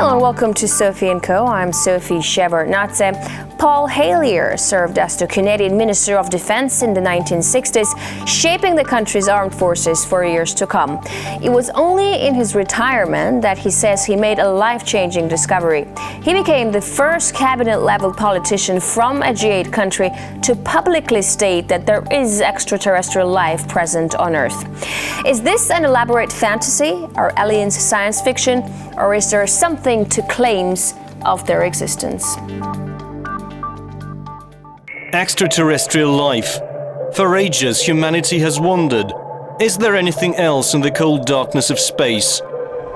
Hello and welcome to Sophie & Co. I'm Sophie Shevardnadze. Paul Hellyer served as the Canadian Minister of Defense in the 1960s, shaping the country's armed forces for years to come. It was only in his retirement that he says he made a life-changing discovery. He became the first cabinet-level politician from a G8 country to publicly state that there is extraterrestrial life present on Earth. Is this an elaborate fantasy? Are aliens science fiction? Or is there something to claims of their existence? Extraterrestrial life. For ages, humanity has wondered, is there anything else in the cold darkness of space?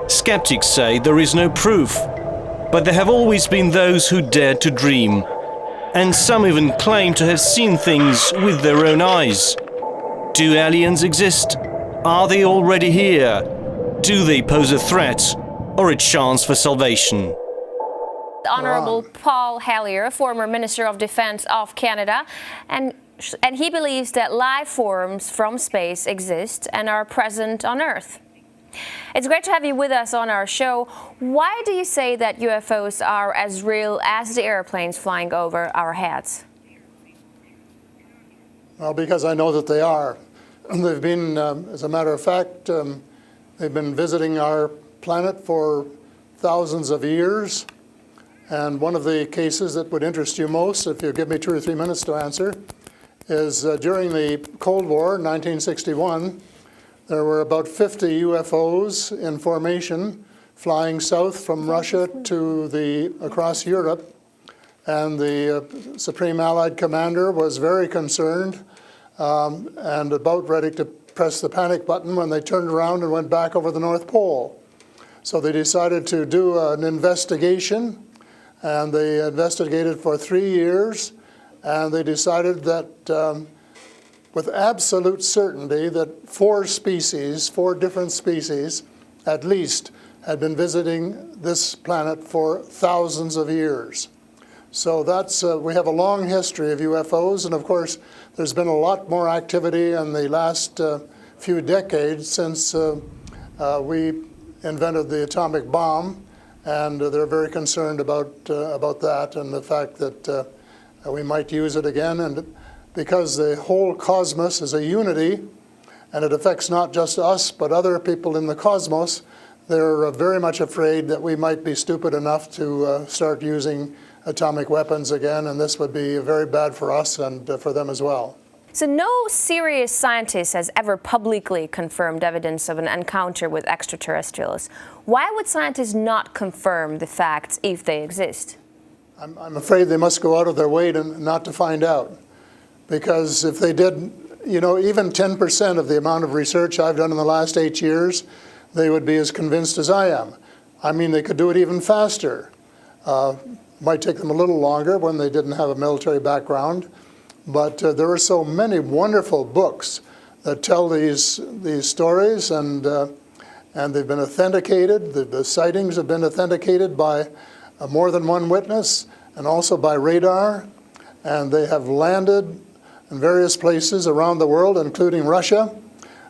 Skeptics say there is no proof, but there have always been those who dared to dream. And some even claim to have seen things with their own eyes. Do aliens exist? Are they already here? Do they pose a threat or a chance for salvation? The Honourable Paul Hellyer, former Minister of Defence of Canada, and he believes that life forms from space exist and are present on Earth. It's great to have you with us on our show. Why do you say that UFOs are as real as the airplanes flying over our heads? Well, because I know that they are. They've been, as a matter of fact, they've been visiting our planet for thousands of years. And one of the cases that would interest you most, if you give me 2 or 3 minutes to answer, is during the Cold War, 1961, there were about 50 UFOs in formation flying south from Russia to across Europe. And the Supreme Allied Commander was very concerned and about ready to press the panic button when they turned around and went back over the North Pole. So they decided to do an investigation, and they investigated for 3 years, and they decided that with absolute certainty that 4 different species at least, had been visiting this planet for thousands of years. So that's, we have a long history of UFOs, and of course there's been a lot more activity in the last few decades since we invented the atomic bomb, and they're very concerned about that and the fact that we might use it again. And because the whole cosmos is a unity, and it affects not just us but other people in the cosmos, they're very much afraid that we might be stupid enough to start using atomic weapons again, and this would be very bad for us and for them as well. So no serious scientist has ever publicly confirmed evidence of an encounter with extraterrestrials. Why would scientists not confirm the facts if they exist? I'm afraid they must go out of their way not to find out. Because if they did, you know, even 10% of the amount of research I've done in the last 8 years, they would be as convinced as I am. I mean, they could do it even faster. Might take them a little longer when they didn't have a military background. But there are so many wonderful books that tell these stories, and they've been authenticated. The sightings have been authenticated by more than one witness, and also by radar. And they have landed in various places around the world, including Russia.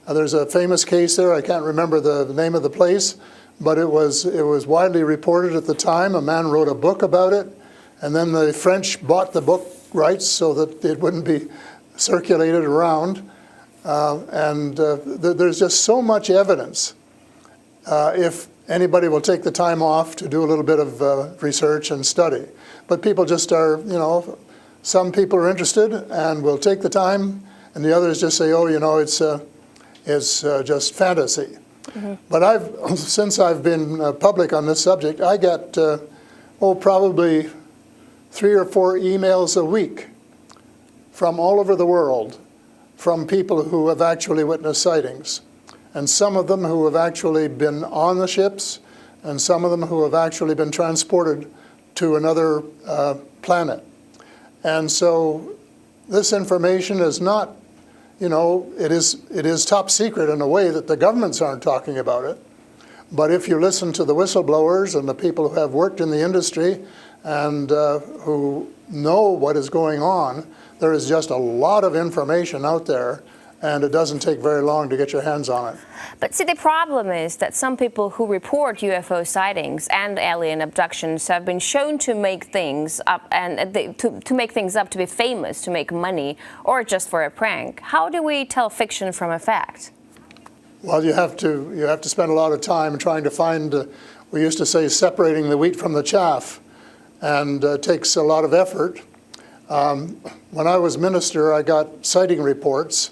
There's a famous case there. I can't remember the name of the place, but it was widely reported at the time. A man wrote a book about it, and then the French bought the book rights so that it wouldn't be circulated around. There's just so much evidence. If anybody will take the time off to do a little bit of research and study. But people just are, you know, some people are interested and will take the time, and the others just say, oh, you know, it's just fantasy. Mm-hmm. But since I've been public on this subject, I get, probably 3 or 4 emails a week from all over the world from people who have actually witnessed sightings. And some of them who have actually been on the ships, and some of them who have actually been transported to another planet. And so this information is not, you know, it is top secret in a way that the governments aren't talking about it. But if you listen to the whistleblowers and the people who have worked in the industry and who know what is going on, there is just a lot of information out there and it doesn't take very long to get your hands on it. But see, the problem is that some people who report UFO sightings and alien abductions have been shown to make things up to make things up to be famous, to make money, or just for a prank. How do we tell fiction from a fact? Well, you have to spend a lot of time trying to find. We used to say separating the wheat from the chaff, and it takes a lot of effort. When I was minister, I got sighting reports,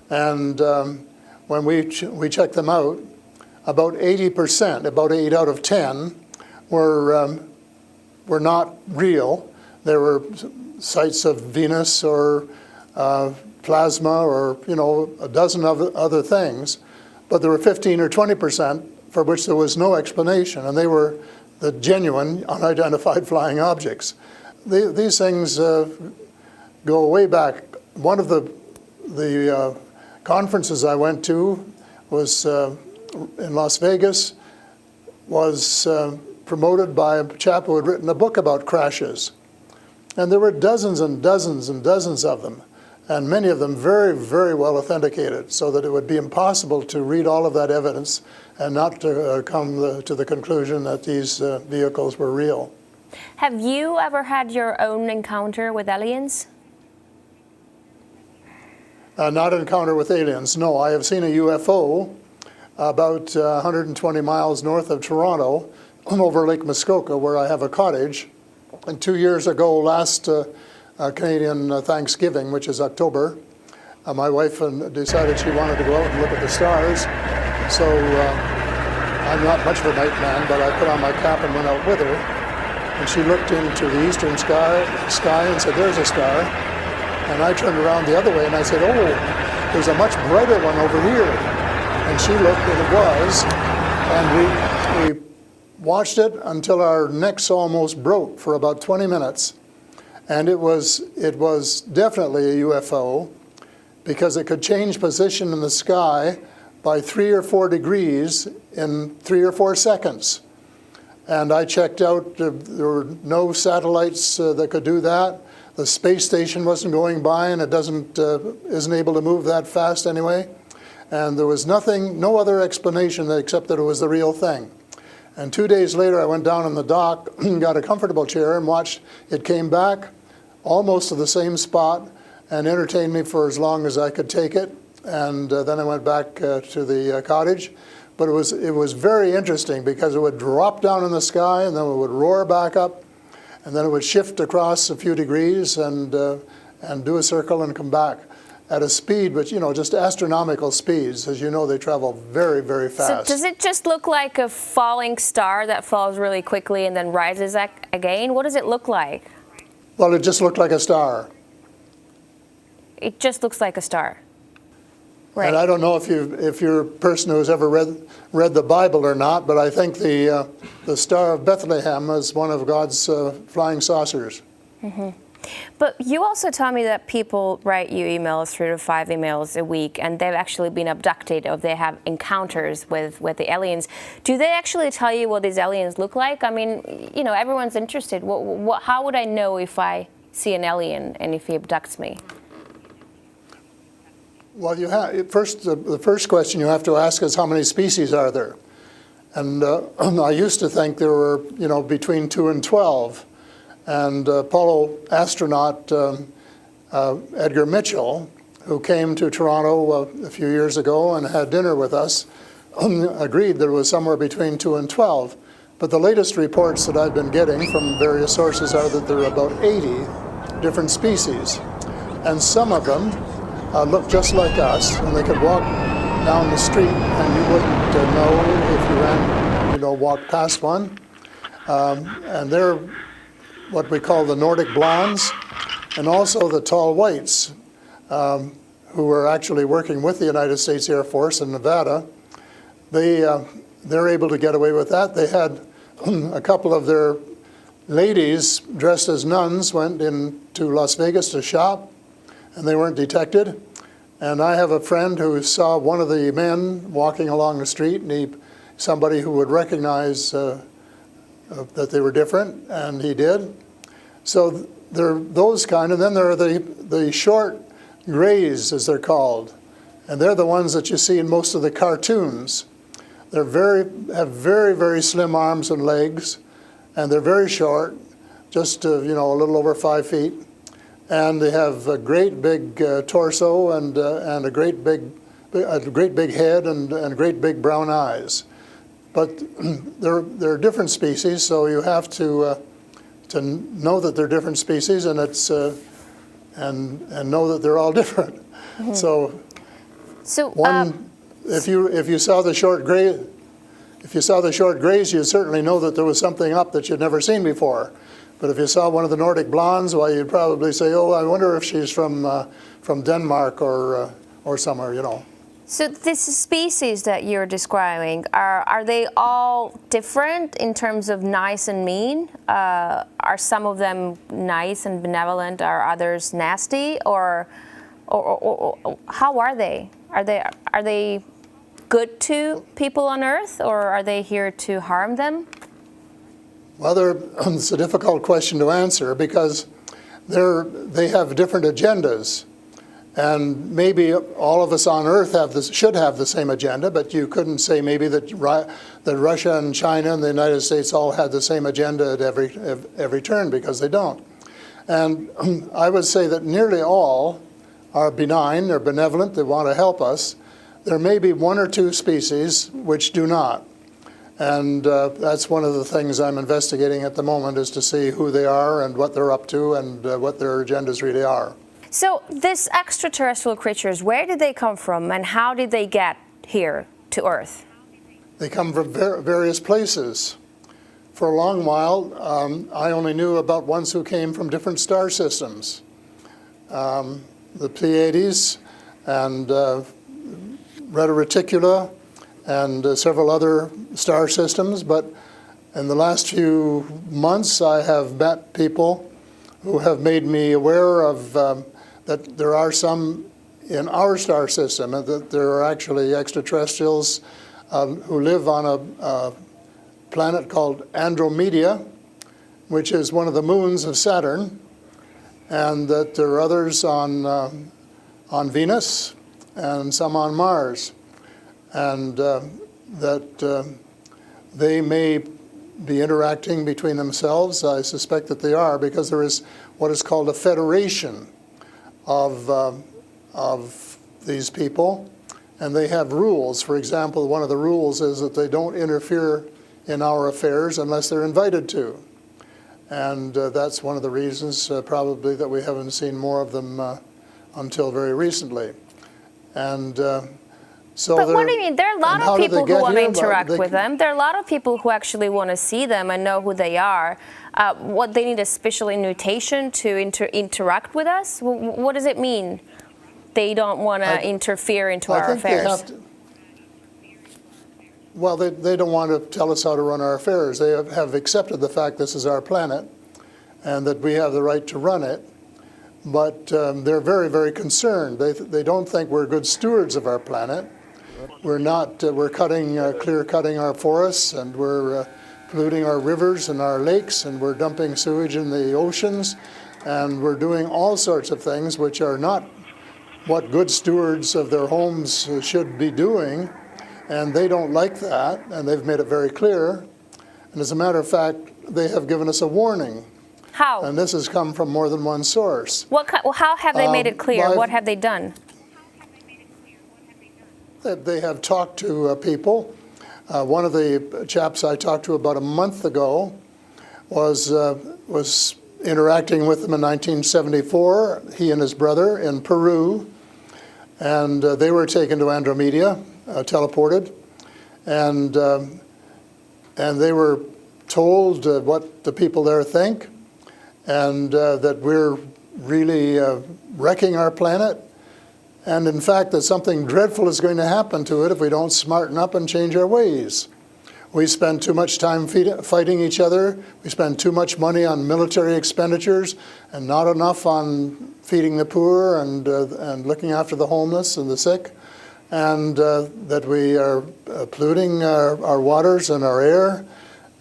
and when we checked them out, about 80%, about 8 out of 10, were not real. There were sights of Venus or plasma or a dozen other things, but there were 15 or 20% for which there was no explanation, and they were the genuine unidentified flying objects. These things go way back. One of the conferences I went to was in Las Vegas, was promoted by a chap who had written a book about crashes. And there were dozens and dozens and dozens of them, and many of them very, very well authenticated, so that it would be impossible to read all of that evidence and not to come to the conclusion that these vehicles were real. Have you ever had your own encounter with aliens? Not an encounter with aliens, no. I have seen a UFO about 120 miles north of Toronto over Lake Muskoka, where I have a cottage. And 2 years ago, last Canadian Thanksgiving, which is October, my wife decided she wanted to go out and look at the stars. So I'm not much of a night man, but I put on my cap and went out with her. And she looked into the eastern sky and said, "There's a star." And I turned around the other way and I said, "Oh, there's a much brighter one over here." And she looked and it was. And we watched it until our necks almost broke for about 20 minutes. And it was definitely a UFO, because it could change position in the sky by 3 or 4 degrees in 3 or 4 seconds. And I checked out, there were no satellites that could do that. The space station wasn't going by, and it isn't able to move that fast anyway. And there was no other explanation except that it was the real thing. And 2 days later, I went down on the dock, got a comfortable chair, and watched it came back almost to the same spot and entertained me for as long as I could take it. And then I went back to the cottage. But it was very interesting, because it would drop down in the sky and then it would roar back up, and then it would shift across a few degrees and do a circle and come back at a speed, but just astronomical speeds. As you know, they travel very, very fast. So does it just look like a falling star that falls really quickly and then rises again? What does it look like? Well, it just looked like a star. It just looks like a star. Right. And I don't know if you're a person who's ever read the Bible or not, but I think the Star of Bethlehem is one of God's flying saucers. Mm-hmm. But you also tell me that people write you emails, 3 to 5 emails a week, and they've actually been abducted, or they have encounters with the aliens. Do they actually tell you what these aliens look like? I mean, everyone's interested. How would I know if I see an alien and if he abducts me? Well, the first question you have to ask is, how many species are there? And I used to think there were, between 2 and 12. And Apollo astronaut Edgar Mitchell, who came to Toronto a few years ago and had dinner with us, agreed that it was somewhere between 2 and 12. But the latest reports that I've been getting from various sources are that there are about 80 different species. And some of them look just like us, and they could walk down the street and you wouldn't know if you walked past one. And they're what we call the Nordic blondes, and also the tall whites, who were actually working with the United States Air Force in Nevada. They're able to get away with that. They had a couple of their ladies dressed as nuns went into Las Vegas to shop, and they weren't detected. And I have a friend who saw one of the men walking along the street, and somebody who would recognize that they were different, and he did. So there are those kind, and then there are the short grays, as they're called, And they're the ones that you see in most of the cartoons. Have very, very slim arms and legs, and they're very short, just a little over 5 feet. And they have a great big torso and a great big head and great big brown eyes. But they're different species, so you have to know that they're different species, and it's and know that they're all different. Mm-hmm. So if you saw the short gray, you'd certainly know that there was something up that you'd never seen before. But if you saw one of the Nordic blondes, well, you'd probably say, "Oh, I wonder if she's from Denmark or somewhere," So this species that you're describing, are they all different in terms of nice and mean? Are some of them nice and benevolent? Are others nasty? Or how are they? Are they good to people on Earth, or are they here to harm them? Well, it's a difficult question to answer because they have different agendas. And maybe all of us on Earth should have the same agenda, but you couldn't say maybe that Russia and China and the United States all had the same agenda at every turn, because they don't. And I would say that nearly all are benign, they're benevolent, they want to help us. There may be one or two species which do not. And that's one of the things I'm investigating at the moment, is to see who they are and what they're up to and what their agendas really are. So these extraterrestrial creatures, where did they come from and how did they get here to Earth? They come from various places. For a long while, I only knew about ones who came from different star systems. The Pleiades and Reta Reticula and several other star systems. But in the last few months, I have met people who have made me aware of that there are some in our star system, and that there are actually extraterrestrials who live on a planet called Andromeda, which is one of the moons of Saturn, and that there are others on Venus and some on Mars, and that they may be interacting between themselves. I suspect that they are, because there is what is called a federation of these people, and they have rules. For example, one of the rules is that they don't interfere in our affairs unless they're invited to. And that's one of the reasons probably that we haven't seen more of them until very recently. And so but what do you mean? There are a lot of people who want to interact with them. There are a lot of people who actually want to see them and know who they are. What, they need a special invitation to interact with us? What does it mean? They don't want to interfere into our affairs. Well, they don't want to tell us how to run our affairs. They have accepted the fact this is our planet and that we have the right to run it. But they're very, very concerned. They don't think we're good stewards of our planet. We're not. We're clear-cutting our forests, and we're polluting our rivers and our lakes, and we're dumping sewage in the oceans, and we're doing all sorts of things which are not what good stewards of their homes should be doing. And they don't like that, and they've made it very clear. And as a matter of fact, they have given us a warning. How? And this has come from more than one source. How have they made it clear? What have they done? They have talked to people. One of the chaps I talked to about a month ago was interacting with them in 1974, he and his brother, in Peru. And they were taken to Andromeda, teleported. And they were told what the people there think, and that we're really wrecking our planet. And in fact, that something dreadful is going to happen to it if we don't smarten up and change our ways. We spend too much time fighting each other. We spend too much money on military expenditures and not enough on feeding the poor and looking after the homeless and the sick. And that we are polluting our waters and our air,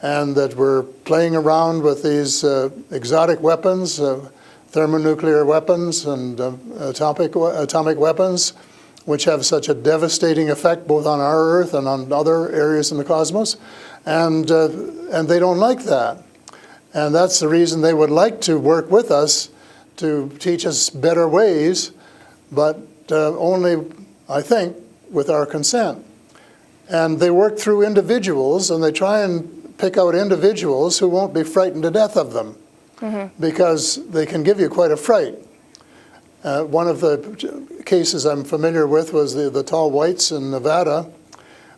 and that we're playing around with these exotic weapons, thermonuclear weapons and atomic weapons, which have such a devastating effect both on our Earth and on other areas in the cosmos, and they don't like that. And that's the reason they would like to work with us to teach us better ways, but only, I think, with our consent. And they work through individuals, and they try and pick out individuals who won't be frightened to death of them, because they can give you quite a fright. One of the cases I'm familiar with was the tall whites in Nevada,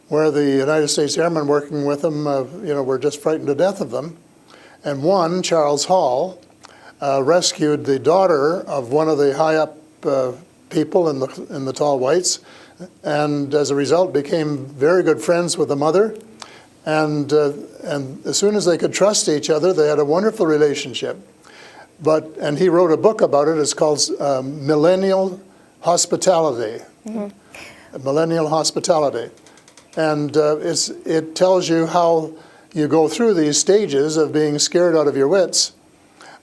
where the United States Airmen working with them, were just frightened to death of them. And one, Charles Hall, rescued the daughter of one of the high-up people in the tall whites, and as a result became very good friends with the mother. And as soon as they could trust each other, they had a wonderful relationship. And he wrote a book about it. It's called Millennial Hospitality. Millennial Hospitality. And it tells you how you go through these stages of being scared out of your wits.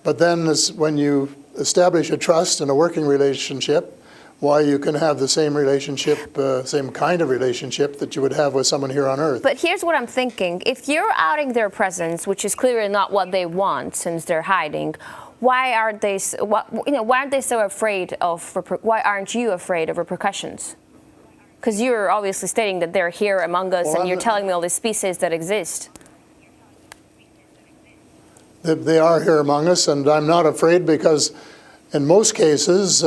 But then when you establish a trust and a working relationship, why you can have the same relationship, same kind of relationship that you would have with someone here on Earth. But here's what I'm thinking. If you're outing their presence, which is clearly not what they want since they're hiding, why aren't they so afraid of, why aren't you afraid of repercussions? Because you're obviously stating that they're here among us, and you're telling me all these species that exist. They are here among us, and I'm not afraid because in most cases,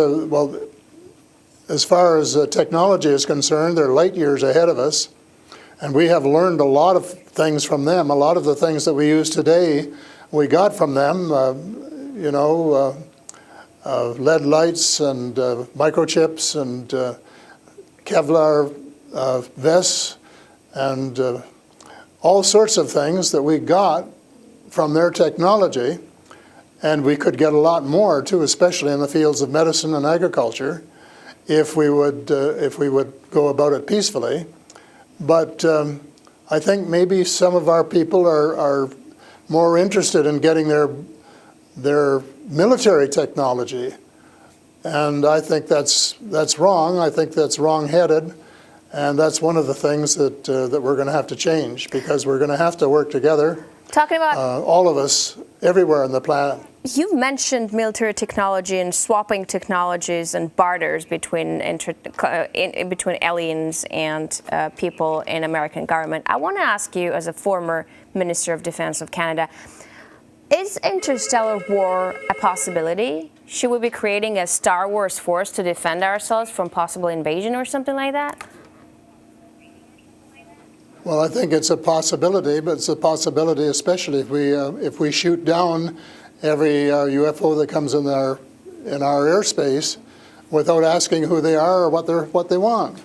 as far as technology is concerned, they're light years ahead of us, and we have learned a lot of things from them. A lot of the things that we use today, we got from them, lead lights and microchips and Kevlar vests and all sorts of things that we got from their technology, and we could get a lot more too, especially in the fields of medicine and agriculture, if we would go about it peacefully. But I think maybe some of our people are more interested in getting their military technology, and I think that's wrong. I think that's wrong-headed, and that's one of the things that we're going to have to change, because we're going to have to work together. Talking about all of us, everywhere on the planet. You've mentioned military technology and swapping technologies and barters between aliens and people in American government. I want to ask you, as a former Minister of Defense of Canada, is interstellar war a possibility? Should we be creating a Star Wars force to defend ourselves from possible invasion or something like that? Well, I think it's a possibility, but it's a possibility especially if we shoot down every UFO that comes in our airspace without asking who they are or what they want.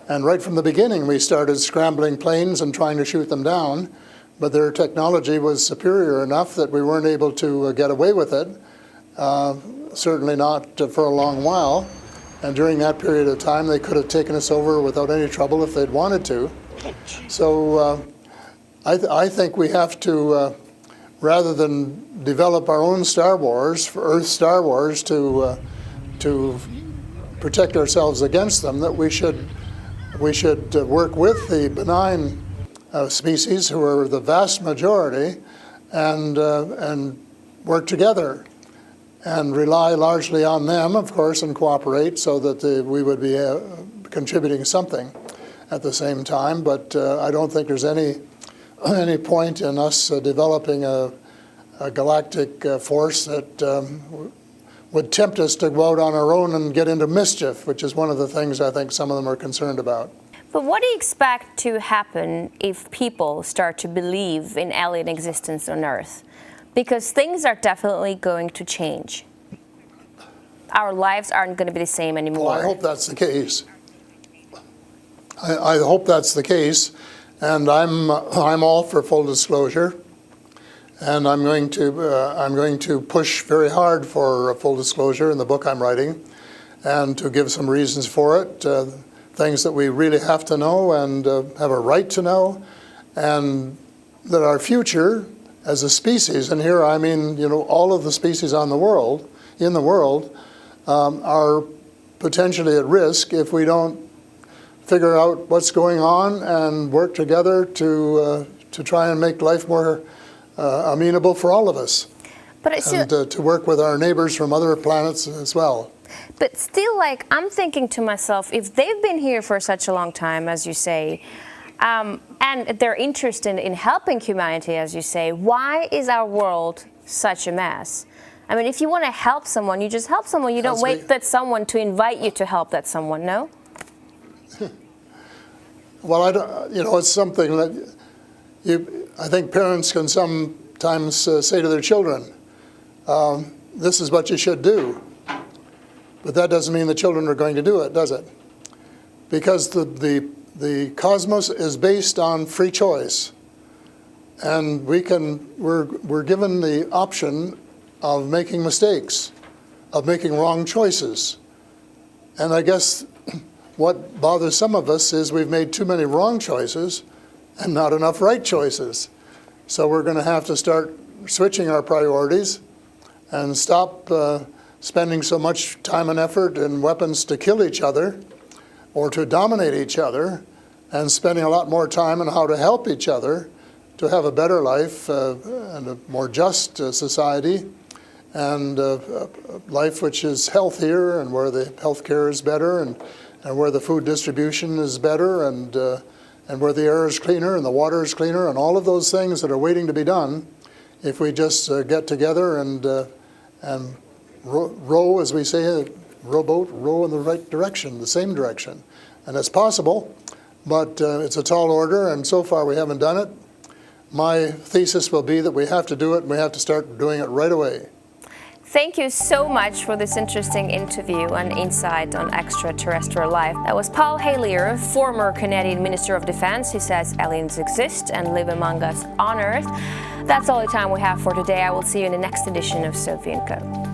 And right from the beginning, we started scrambling planes and trying to shoot them down, but their technology was superior enough that we weren't able to get away with it. Certainly not for a long while. And during that period of time, they could have taken us over without any trouble if they'd wanted to. So I think we have to, rather than develop our own Star Wars, for Earth Star Wars, to protect ourselves against them, that we should work with the benign species, who are the vast majority, and work together and rely largely on them, of course, and cooperate so that we would be contributing something at the same time. But I don't think there's any point in us developing a galactic force that would tempt us to go out on our own and get into mischief, which is one of the things I think some of them are concerned about. But what do you expect to happen if people start to believe in alien existence on Earth? Because things are definitely going to change. Our lives aren't going to be the same anymore. Well, I hope that's the case. I hope that's the case, and I'm all for full disclosure, and I'm going to push very hard for full disclosure in the book I'm writing, and to give some reasons for it, things that we really have to know and have a right to know, and that our future as a species, and here I mean all of the species in the world, are potentially at risk if we don't figure out what's going on and work together to try and make life more amenable for all of us. But it's and to work with our neighbors from other planets as well. But still, like, I'm thinking to myself, if they've been here for such a long time, as you say, and they're interested in helping humanity, as you say, why is our world such a mess? I mean, if you want to help someone, you just help someone. You don't wait for someone to invite you to help that someone, no? Well, I don't, it's something that I think parents can sometimes say to their children, this is what you should do. But that doesn't mean the children are going to do it, does it? Because the cosmos is based on free choice. And we're given the option of making mistakes, of making wrong choices. And I guess what bothers some of us is we've made too many wrong choices and not enough right choices. So we're going to have to start switching our priorities and stop spending so much time and effort and weapons to kill each other or to dominate each other, and spending a lot more time on how to help each other to have a better life and a more just society, and a life which is healthier and where the health care is better, and where the food distribution is better, and where the air is cleaner and the water is cleaner, and all of those things that are waiting to be done if we just get together and row, as we say, rowboat, row in the right direction, the same direction. And it's possible, but it's a tall order, and so far we haven't done it. My thesis will be that we have to do it, and we have to start doing it right away. Thank you so much for this interesting interview and insight on extraterrestrial life. That was Paul Hellyer, former Canadian Minister of Defense. He says aliens exist and live among us on Earth. That's all the time we have for today. I will see you in the next edition of Sophie & Co.